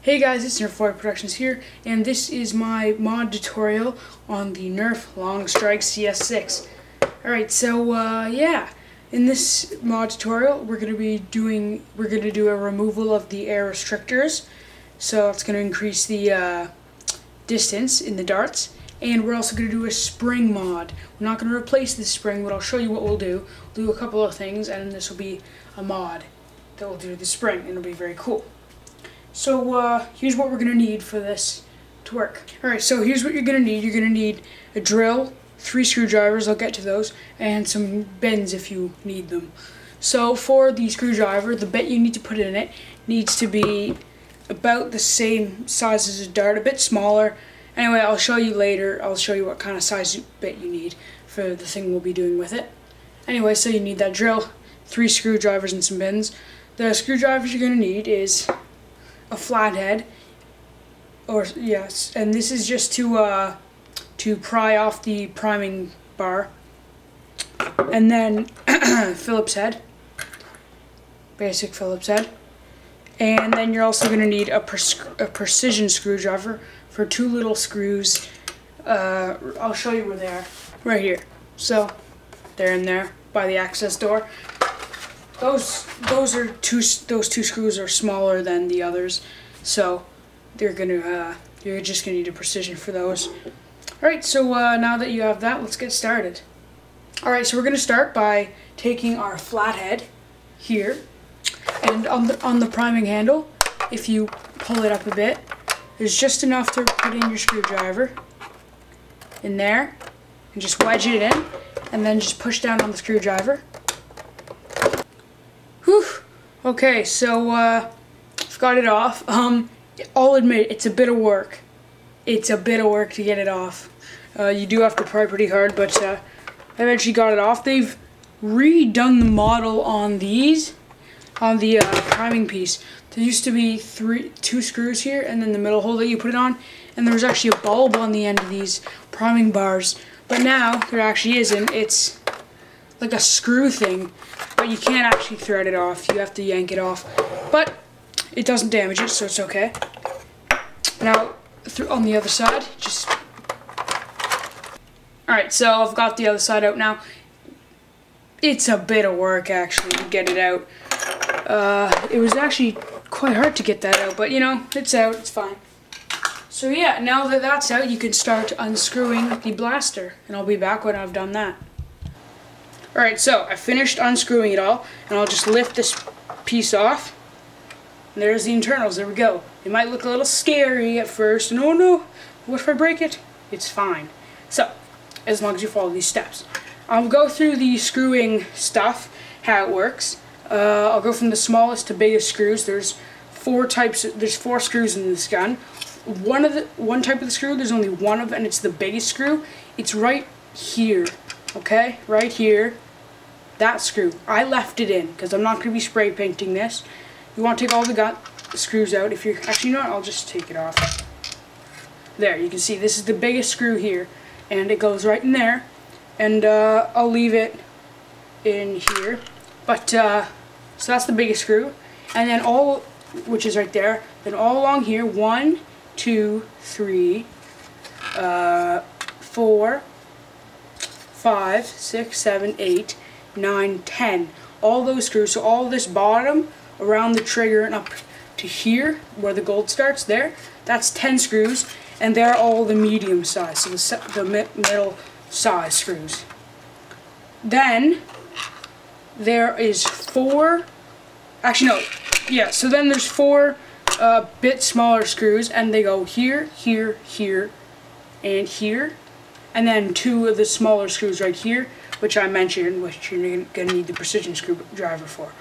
Hey guys, it's NerfBoyProductions here, and this is my mod tutorial on the NERF Longstrike CS-6. Alright, so yeah, in this mod tutorial we're gonna do a removal of the Air Restrictors. So it's gonna increase the distance in the darts, and we're also gonna do a spring mod. We're not gonna replace the spring, but I'll show you what we'll do. We'll do a couple of things, and this will be a mod that will do the spring, and it'll be very cool. So here's what we're going to need for this to work. Alright, so here's what you're going to need. You're going to need a drill, 3 screwdrivers, I'll get to those, and some bends if you need them. So for the screwdriver, the bit you need to put in it needs to be about the same size as a dart, a bit smaller. Anyway, I'll show you later. I'll show you what kind of size bit you need for the thing we'll be doing with it. Anyway, so you need that drill, 3 screwdrivers, and some bends. The screwdrivers you're going to need is a flathead, and this is just to pry off the priming bar, and then Phillips head, basic Phillips head, and then you're also going to need a precision screwdriver for 2 little screws. I'll show you where they are, right here. So they're in there by the access door. Those two screws are smaller than the others, so you're just gonna need a precision for those. Alright, so now that you have that, let's get started. Alright, so we're gonna start by taking our flathead here, and on the priming handle, if you pull it up a bit, there's just enough to put in your screwdriver in there, and just wedge it in, and then just push down on the screwdriver. Whew. Okay, so I've got it off. I'll admit it's a bit of work. It's a bit of work to get it off. You do have to pry pretty hard, but I eventually got it off. They've redone the model on these, on the priming piece. There used to be 2 screws here, and then the middle hole that you put it on, and there was actually a bulb on the end of these priming bars. But now there actually isn't. It's like a screw thing, but you can't actually thread it off. You have to yank it off, but it doesn't damage it, so it's okay. Now on the other side, just alright, so I've got the other side out now. It's a bit of work actually to get it out. It was actually quite hard to get that out, but you know, it's out, it's fine. So yeah, now that that's out, you can start unscrewing the blaster, and I'll be back when I've done that. Alright, so I finished unscrewing it all, and I'll just lift this piece off. And there's the internals, there we go. It might look a little scary at first, and oh no, what if I break it? It's fine. So, as long as you follow these steps. I'll go through the screwing stuff, how it works. I'll go from the smallest to biggest screws. There's 4 screws in this gun. One type of the screw, there's only one of, and it's the biggest screw. It's right here, okay? Right here. That screw. I left it in because I'm not going to be spray painting this. You want to take all the screws out. If you're actually not, I'll just take it off. There, you can see this is the biggest screw here, and it goes right in there. And I'll leave it in here. But so that's the biggest screw, and then which is right there. Then all along here, 1, 2, 3, 4, 5, 6, 7, 8, 9, 10. All those screws, so all this bottom around the trigger and up to here where the gold starts there, that's 10 screws, and they're all the medium size, so the middle size screws. Then there is 4, actually no, yeah, so then there's 4 bit smaller screws, and they go here, here, here, and here, and then 2 of the smaller screws right here, which I mentioned, which you're going to need the precision screwdriver for.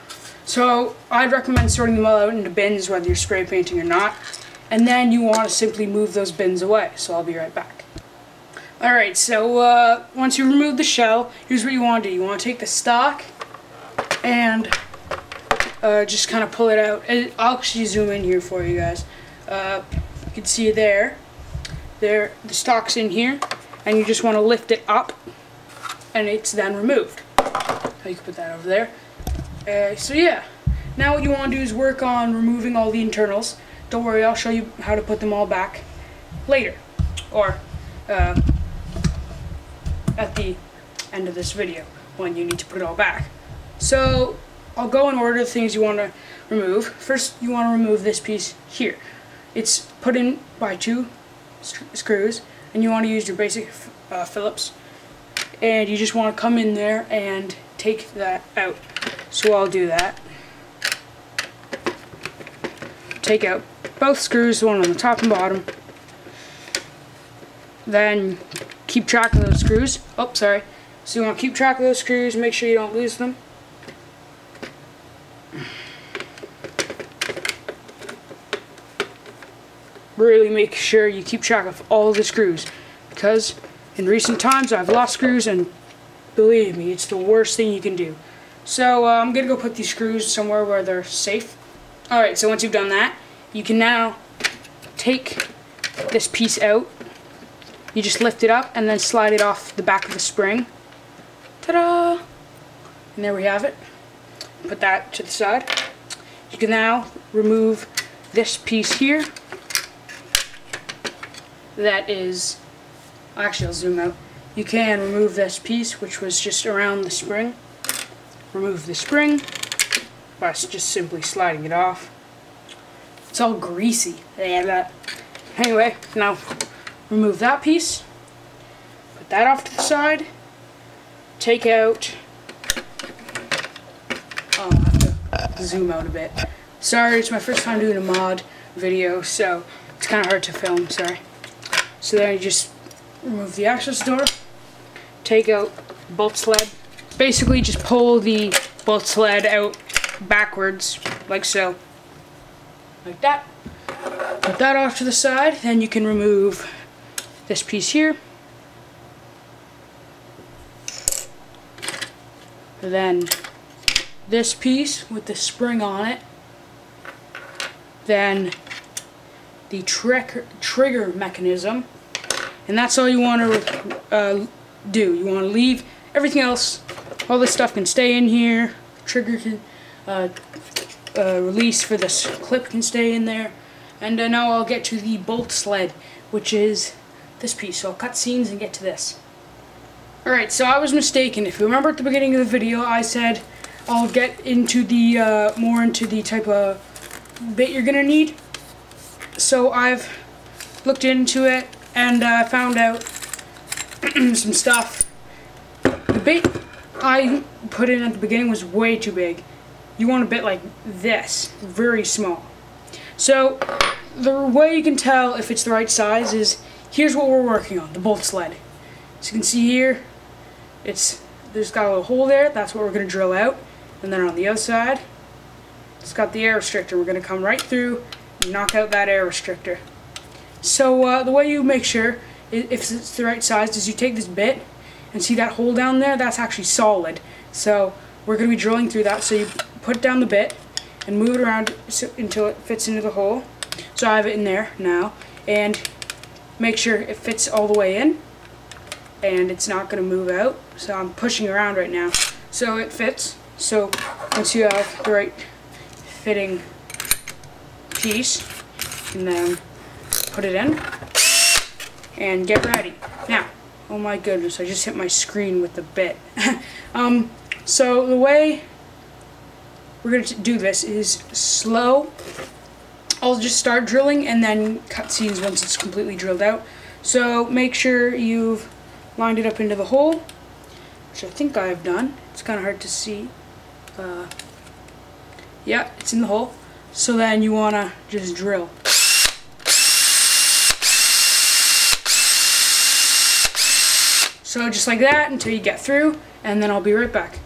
So I'd recommend sorting them all out into bins, whether you're spray painting or not, and then you want to simply move those bins away, so I'll be right back. Alright, so once you remove the shell, here's what you want to do. You want to take the stock and just kind of pull it out. I'll actually zoom in here for you guys. You can see the stock's in here, and you just want to lift it up, and it's then removed. You can put that over there. So yeah, now what you want to do is work on removing all the internals. don't worry, I'll show you how to put them all back later, or at the end of this video when you need to put it all back. So I'll go in order the things you want to remove. First, you want to remove this piece here. It's put in by 2 screws, and you want to use your basic Phillips, and you just want to come in there and take that out. So I'll do that. Take out both screws, the one on the top and bottom. Then keep track of those screws. Oh, sorry. So you want to keep track of those screws, make sure you don't lose them. Really make sure you keep track of all the screws, because in recent times I've lost screws, and believe me, it's the worst thing you can do. So I'm gonna go put these screws somewhere where they're safe. Alright, so once you've done that, you can now take this piece out. You just lift it up and then slide it off the back of the spring. Ta-da! And there we have it. Put that to the side. You can now remove this piece here. That is, actually I'll zoom out. You can remove this piece, which was just around the spring. Remove the spring by just simply sliding it off. It's all greasy. Anyway, now remove that piece. Put that off to the side. Take out, oh, I'll have to zoom out a bit. Sorry, it's my first time doing a mod video, so it's kind of hard to film, sorry. So then you just remove the access door, take out bolt sled. Basically just pull the bolt sled out backwards, like so. Like that. Put that off to the side, then you can remove this piece here. Then this piece with the spring on it. Then the trigger mechanism. And that's all you want to do. You want to leave everything else. All this stuff can stay in here. Trigger can release for this clip can stay in there. And now I'll get to the bolt sled, which is this piece. So I'll cut scenes and get to this. Alright, so I was mistaken. If you remember at the beginning of the video, I said I'll get into the more into the type of bit you're gonna need. So I've looked into it and found out some stuff. The bit I put in at the beginning was way too big. You want a bit like this, very small. So the way you can tell if it's the right size is, here's what we're working on, the bolt sled. So you can see here, there's got a little hole there, that's what we're going to drill out. And then on the outside, it's got the air restrictor. We're going to come right through and knock out that air restrictor. So the way you make sure if it's the right size is you take this bit and see that hole down there, that's actually solid. So we're going to be drilling through that, so you put down the bit and move it around until it fits into the hole. So I have it in there now, and make sure it fits all the way in and it's not going to move out. So I'm pushing around right now so it fits. So once you have the right fitting piece, you can then put it in and get ready. Now, oh my goodness, I just hit my screen with the bit. So the way we're going to do this is slow. I'll just start drilling and then cut scenes once it's completely drilled out. So make sure you've lined it up into the hole, which I think I've done. It's kind of hard to see. Yeah, it's in the hole. So then you want to just drill. So just like that until you get through, and then I'll be right back.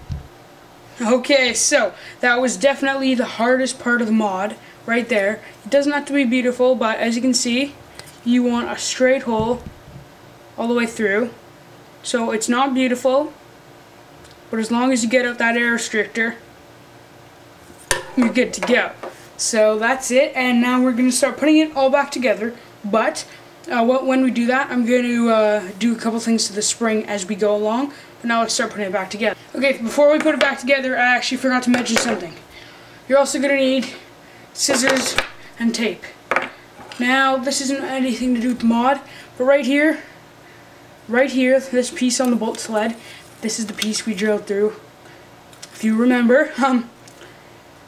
Okay, so that was definitely the hardest part of the mod right there. It doesn't have to be beautiful, but as you can see, you want a straight hole all the way through. So it's not beautiful, but as long as you get out that air restrictor, you're good to go. So that's it, and now we're going to start putting it all back together. But when we do that, I'm going to do a couple things to the spring as we go along. But now let's start putting it back together. Okay, before we put it back together, I actually forgot to mention something. You're also going to need scissors and tape. Now, this isn't anything to do with the mod, but right here, this piece on the bolt sled, this is the piece we drilled through. If you remember,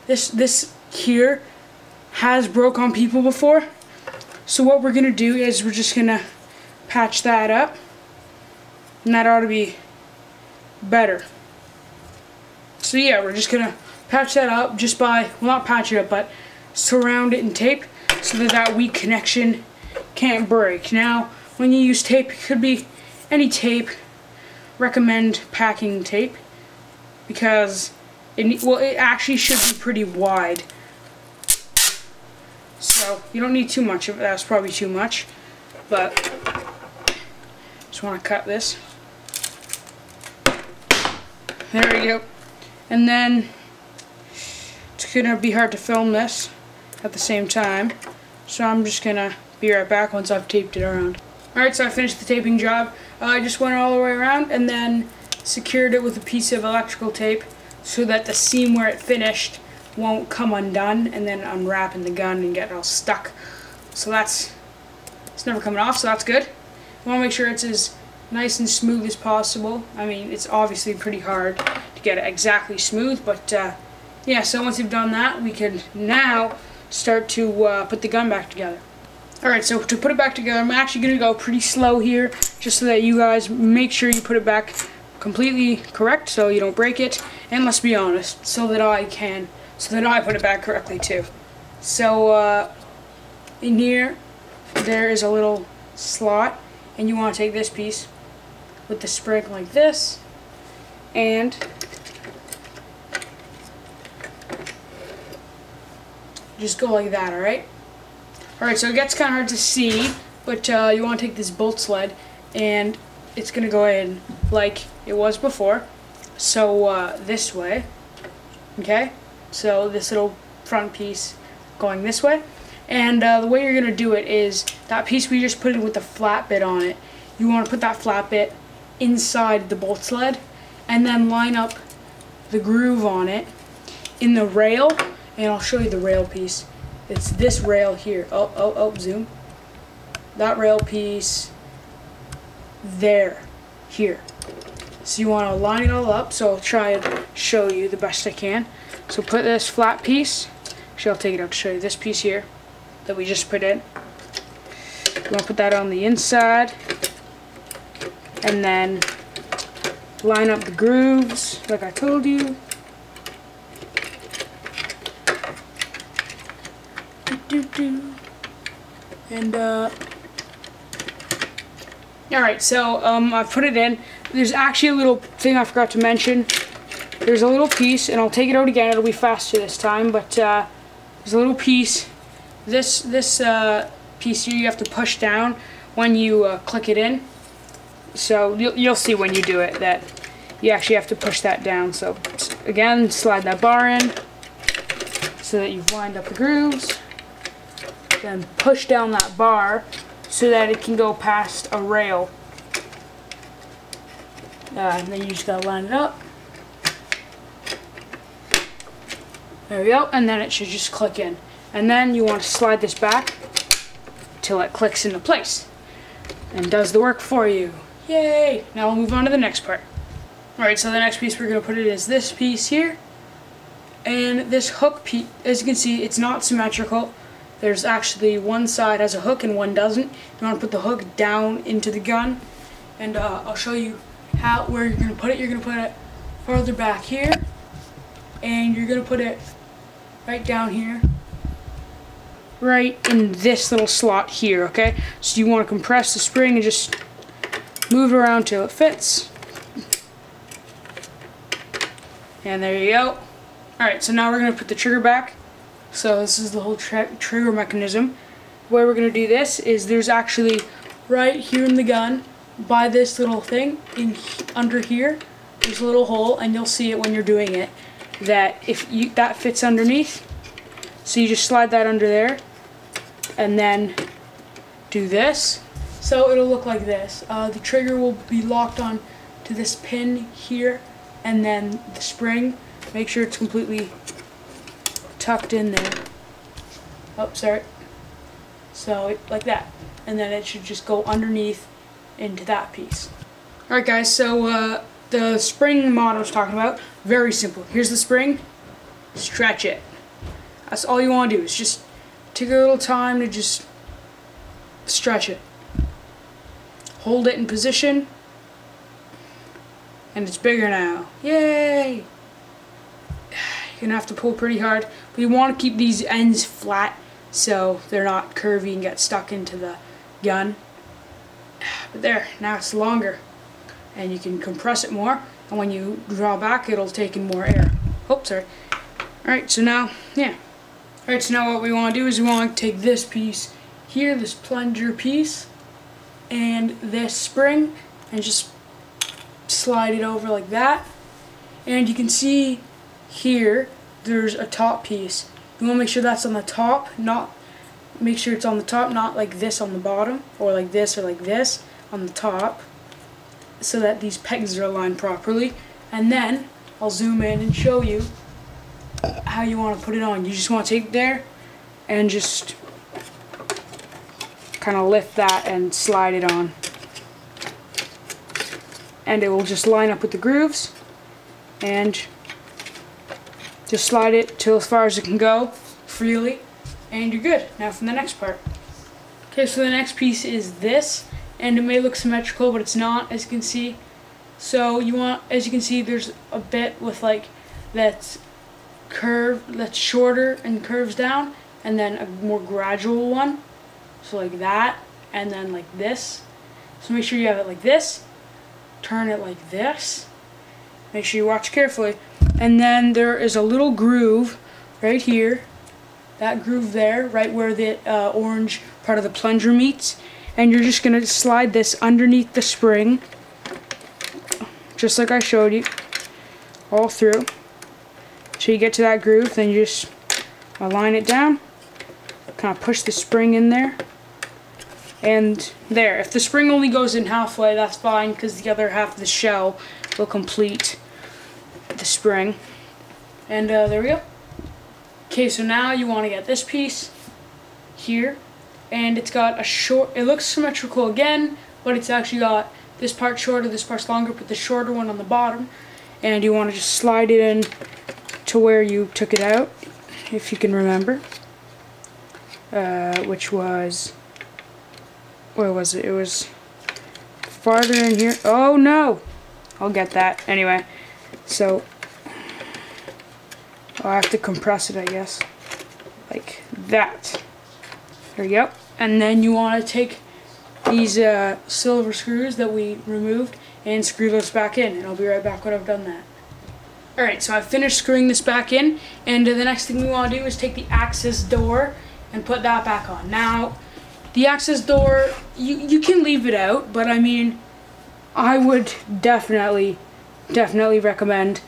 this here has broke on people before. So what we're gonna do is we're just gonna patch that up, and that ought to be better. So yeah, we're just gonna patch that up just by, well, not patch it up, but surround it in tape so that that weak connection can't break. Now, when you use tape, it could be any tape. Recommend packing tape because it actually should be pretty wide. So you don't need too much of it. That's probably too much, but just want to cut this. There we go. And then it's gonna be hard to film this at the same time, so I'm just gonna be right back once I've taped it around. Alright, so I finished the taping job. I just went all the way around and then secured it with a piece of electrical tape so that the seam where it finished won't come undone and then unwrapping the gun and get all stuck. So it's never coming off, so that's good. You want to make sure it's as nice and smooth as possible. I mean, it's obviously pretty hard to get it exactly smooth, but yeah, so once you've done that, we can now start to put the gun back together. Alright, so to put it back together, I'm actually going to go pretty slow here, just so that you guys make sure you put it back completely correct, so you don't break it, and let's be honest, so that I put it back correctly too. So, in here, there is a little slot, and you want to take this piece with the spring like this, and just go like that, alright? Alright, so it gets kind of hard to see, but you want to take this bolt sled, and it's going to go in like it was before. So this way, okay? So this little front piece going this way. And the way you're going to do it is that piece we just put in with the flat bit on it. You want to put that flat bit inside the bolt sled, and then line up the groove on it in the rail, and I'll show you the rail piece. It's this rail here. Oh, zoom. That rail piece there, here. So you want to line it all up, so I'll try and show you the best I can. So put this flat piece, actually I'll take it out to show you this piece here that we just put in. You want to put that on the inside, and then line up the grooves like I told you. And alright, so I've put it in. There's actually a little thing I forgot to mention. There's a little piece, and I'll take it out again, it'll be faster this time, but there's a little piece. This piece here you have to push down when you click it in. So you'll see when you do it that you actually have to push that down. So again, slide that bar in so that you've lined up the grooves. Then push down that bar so that it can go past a rail. And then you just gotta line it up. There we go, and then it should just click in. And then you want to slide this back till it clicks into place and does the work for you. Yay! Now we'll move on to the next part. Alright, so the next piece we're going to put in is this piece here. And this hook piece, as you can see, it's not symmetrical. There's actually one side has a hook and one doesn't. You want to put the hook down into the gun. And I'll show you where you're going to put it. You're going to put it farther back here. And you're going to put it right down here. Right in this little slot here, okay? So you want to compress the spring and just move it around till it fits. And there you go. Alright, so now we're going to put the trigger back. So this is the whole trigger mechanism. The way we're going to do this is there's actually right here in the gun, by this little thing, under here, there's a little hole, and you'll see it when you're doing it, that that fits underneath. So you just slide that under there, and then do this. So it'll look like this. The trigger will be locked on to this pin here, and then the spring. Make sure it's completely tucked in there. Oh, sorry. So like that, and then it should just go underneath into that piece. Alright guys, so the spring mod I was talking about, very simple. Here's the spring, stretch it. That's all you want to do, is just take a little time to just stretch it. Hold it in position, and it's bigger now. Yay! You're gonna have to pull pretty hard, but you want to keep these ends flat so they're not curvy and get stuck into the gun. But there, now it's longer, and you can compress it more, and when you draw back it'll take in more air. Oh, sorry. Alright, so now, yeah. Alright, so now what we want to do is we want to take this piece here, this plunger piece, and this spring, and just slide it over like that. And you can see here there's a top piece. You want to make sure that's on the top, make sure it's on the top, not like this on the bottom, or like this on the top, so that these pegs are aligned properly. And then I'll zoom in and show you how you want to put it on. You just want to take it there and just kind of lift that and slide it on, and it will just line up with the grooves, and just slide it till as far as it can go freely, and you're good. Now for the next part. Okay, so the next piece is this, and it may look symmetrical, but it's not, as you can see. So you want, as you can see, there's a bit with like that's shorter and curves down, and then a more gradual one, so like that, and then like this. So make sure you have it like this, turn it like this, make sure you watch carefully, and then there is a little groove right here, that groove there, right where the orange part of the plunger meets, and you're just going to slide this underneath the spring, just like I showed you, all through. So you get to that groove, then you just align it down, kind of push the spring in there, and there. If the spring only goes in halfway, that's fine, because the other half of the shell will complete the spring. And there we go. Okay, so now you want to get this piece here, and it's got a short, it looks symmetrical again, but it's actually got this part shorter, this part's longer, put the shorter one on the bottom, and you want to just slide it in to where you took it out, if you can remember, which was, where was it? It was farther in here. Oh no! I'll get that anyway. So I'll have to compress it, I guess, like that. There you go. And then you want to take these silver screws that we removed and screw those back in, and I'll be right back when I've done that. Alright, so I've finished screwing this back in, and the next thing we want to do is take the access door and put that back on. Now, the access door, you can leave it out, but I mean, I would definitely recommend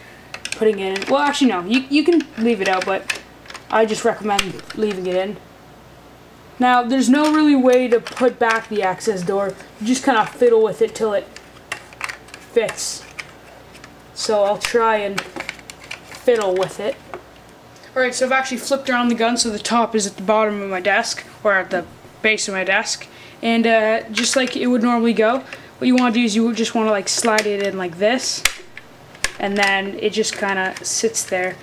putting it in. Well, actually no, you can leave it out, but I just recommend leaving it in. Now, there's no really way to put back the access door. You just kind of fiddle with it till it fits. So I'll try and fiddle with it. Alright, so I've actually flipped around the gun so the top is at the bottom of my desk, or at the base of my desk, and just like it would normally go, what you want to do is you just want to like slide it in like this, and then it just kind of sits there.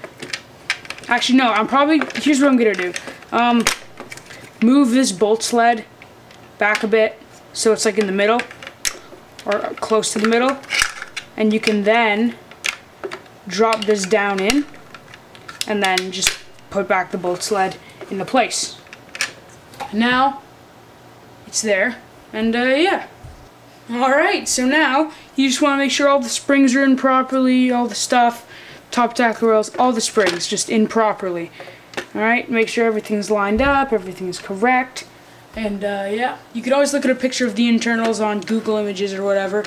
Actually no, here's what I'm gonna do. Move this bolt sled back a bit so it's like in the middle, or close to the middle, and you can then drop this down in, and then just put back the bolt sled into place. Now it's there, and yeah. Alright, so now you just want to make sure all the springs are in properly, all the stuff, top tackle rails, all the springs just in properly. Alright, make sure everything's lined up, everything's correct, and yeah. You could always look at a picture of the internals on Google Images or whatever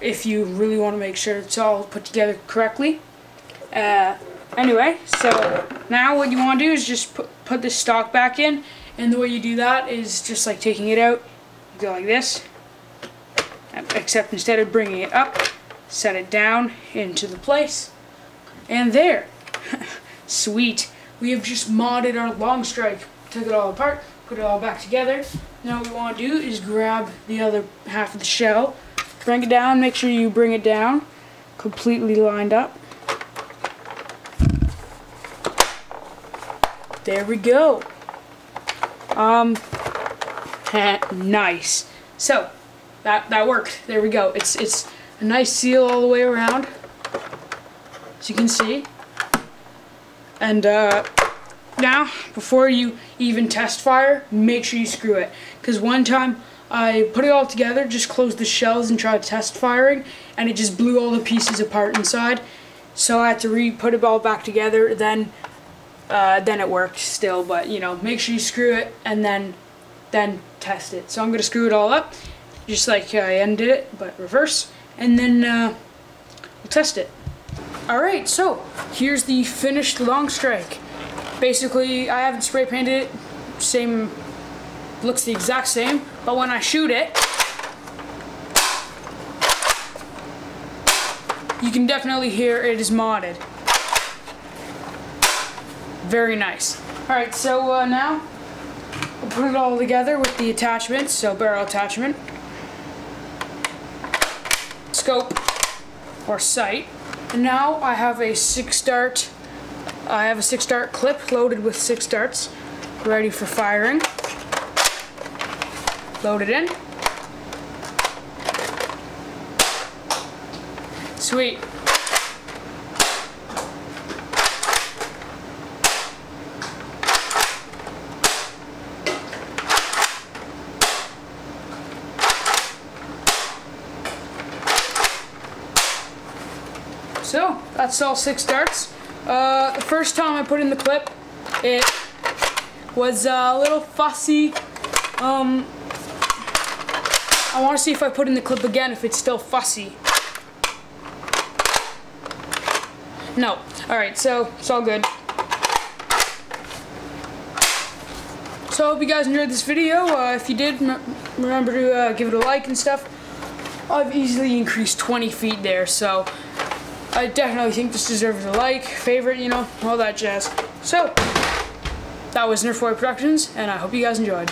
if you really want to make sure it's all put together correctly. Anyway, so now what you want to do is just put this stock back in, and the way you do that is just like taking it out, you go like this, except instead of bringing it up, set it down into the place, and there. Sweet. We have just modded our Longstrike, took it all apart, put put it all back together. Now what we want to do is grab the other half of the shell, bring it down, make sure you bring it down completely lined up. There we go. Nice. So that worked. There we go. It's a nice seal all the way around, as you can see. And now, before you even test fire, make sure you screw it. Because one time I put it all together, just closed the shells and tried test firing, and it just blew all the pieces apart inside. So I had to re-put it all back together. Then it worked still, but you know, make sure you screw it and then test it. So I'm gonna screw it all up, just like I ended it, but reverse, and then we'll test it. Alright, so here's the finished Longstrike. Basically, I haven't spray painted it, same, looks the exact same, but when I shoot it, you can definitely hear it is modded. Very nice. Alright, so now we'll put it all together with the attachments, so barrel attachment, scope, or sight. And now I have a 6-dart clip loaded with 6 darts, ready for firing. Load it in. Sweet. So, that's all 6 darts. The first time I put in the clip, it was a little fussy. I want to see if I put in the clip again, if it's still fussy. No. Alright, so it's all good. So I hope you guys enjoyed this video. If you did, remember to give it a like and stuff. I've easily increased 20 feet there, so I definitely think this deserves a like, favorite, you know, all that jazz. So, that was NerfBoyProductions, and I hope you guys enjoyed.